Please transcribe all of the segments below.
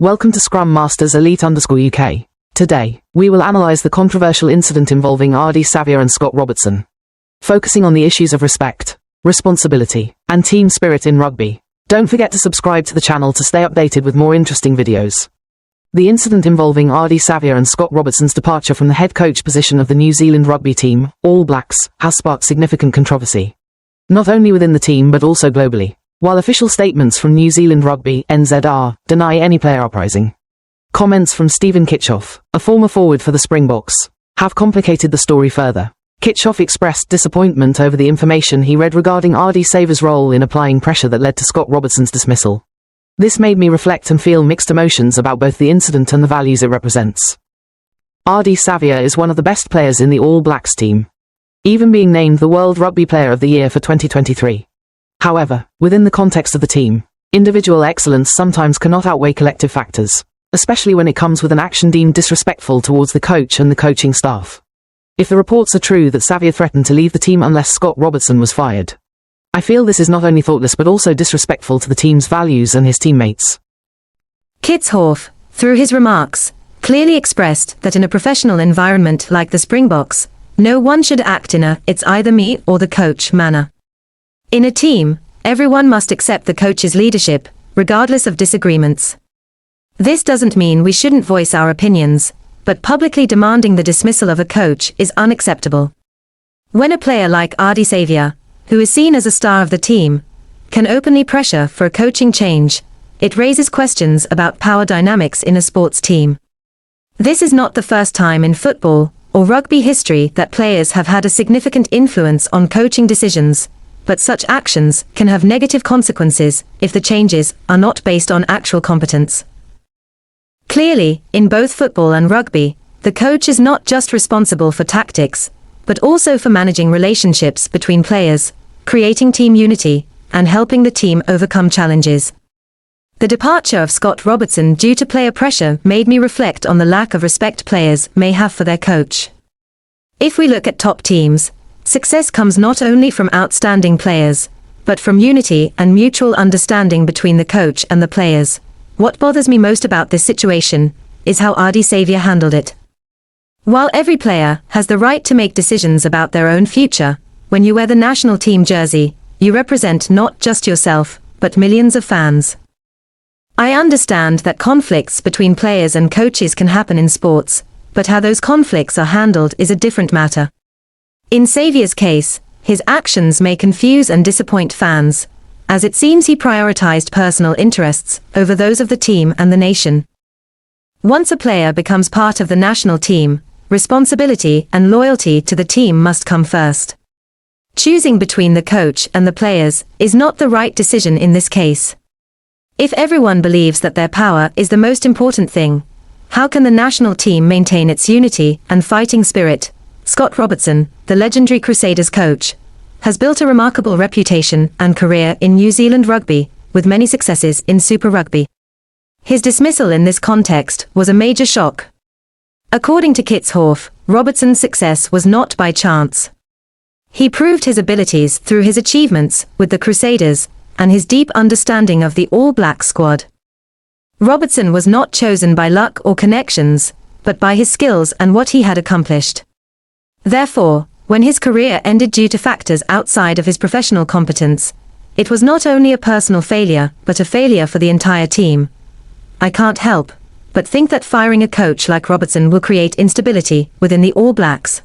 Welcome to Scrum Masters Elite_UK. Today, we will analyse the controversial incident involving Ardie Savea and Scott Robertson, focusing on the issues of respect, responsibility, and team spirit in rugby. Don't forget to subscribe to the channel to stay updated with more interesting videos. The incident involving Ardie Savea and Scott Robertson's departure from the head coach position of the New Zealand rugby team, All Blacks, has sparked significant controversy, not only within the team but also globally. While official statements from New Zealand Rugby, NZR, deny any player uprising, comments from Steven Kitshoff, a former forward for the Springboks, have complicated the story further. Kitshoff expressed disappointment over the information he read regarding Ardie Savea's role in applying pressure that led to Scott Robertson's dismissal. This made me reflect and feel mixed emotions about both the incident and the values it represents. Ardie Savea is one of the best players in the All Blacks team, even being named the World Rugby Player of the Year for 2023. However, within the context of the team, individual excellence sometimes cannot outweigh collective factors, especially when it comes with an action deemed disrespectful towards the coach and the coaching staff. If the reports are true that Savea threatened to leave the team unless Scott Robertson was fired, I feel this is not only thoughtless but also disrespectful to the team's values and his teammates. Kitshoff, through his remarks, clearly expressed that in a professional environment like the Springboks, no one should act in a "it's either me or the coach" manner. In a team, everyone must accept the coach's leadership, regardless of disagreements. This doesn't mean we shouldn't voice our opinions, but publicly demanding the dismissal of a coach is unacceptable. When a player like Ardie Savea, who is seen as a star of the team, can openly pressure for a coaching change, it raises questions about power dynamics in a sports team. This is not the first time in football or rugby history that players have had a significant influence on coaching decisions, but such actions can have negative consequences if the changes are not based on actual competence. Clearly, in both football and rugby, the coach is not just responsible for tactics, but also for managing relationships between players, creating team unity, and helping the team overcome challenges. The departure of Scott Robertson due to player pressure made me reflect on the lack of respect players may have for their coach. If we look at top teams, success comes not only from outstanding players, but from unity and mutual understanding between the coach and the players. What bothers me most about this situation is how Ardie Savea handled it. While every player has the right to make decisions about their own future, when you wear the national team jersey, you represent not just yourself, but millions of fans. I understand that conflicts between players and coaches can happen in sports, but how those conflicts are handled is a different matter. In Savea's case, his actions may confuse and disappoint fans, as it seems he prioritized personal interests over those of the team and the nation. Once a player becomes part of the national team, responsibility and loyalty to the team must come first. Choosing between the coach and the players is not the right decision in this case. If everyone believes that their power is the most important thing, how can the national team maintain its unity and fighting spirit? Scott Robertson, the legendary Crusaders coach, has built a remarkable reputation and career in New Zealand rugby, with many successes in Super Rugby. His dismissal in this context was a major shock. According to Kitshoff, Robertson's success was not by chance. He proved his abilities through his achievements with the Crusaders and his deep understanding of the All Black squad. Robertson was not chosen by luck or connections, but by his skills and what he had accomplished. Therefore, when his career ended due to factors outside of his professional competence, it was not only a personal failure but a failure for the entire team. I can't help but think that firing a coach like Robertson will create instability within the All Blacks.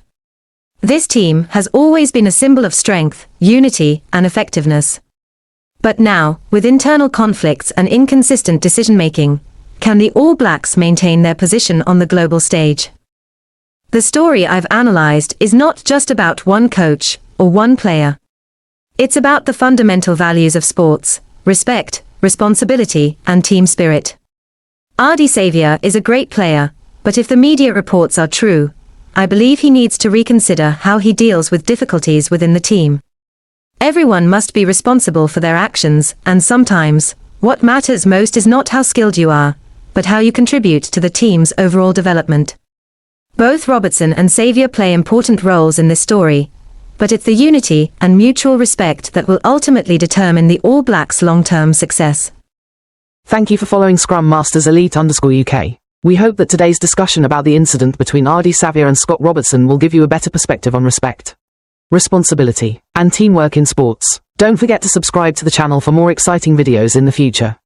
This team has always been a symbol of strength, unity, and effectiveness. But now, with internal conflicts and inconsistent decision-making, can the All Blacks maintain their position on the global stage? The story I've analyzed is not just about one coach or one player. It's about the fundamental values of sports: respect, responsibility, and team spirit. Ardie Savea is a great player, but if the media reports are true, I believe he needs to reconsider how he deals with difficulties within the team. Everyone must be responsible for their actions, and sometimes, what matters most is not how skilled you are, but how you contribute to the team's overall development. Both Robertson and Savea play important roles in this story, but it's the unity and mutual respect that will ultimately determine the All Blacks' long-term success. Thank you for following Scrum Masters Elite_UK. We hope that today's discussion about the incident between Ardie Savea and Scott Robertson will give you a better perspective on respect, responsibility, and teamwork in sports. Don't forget to subscribe to the channel for more exciting videos in the future.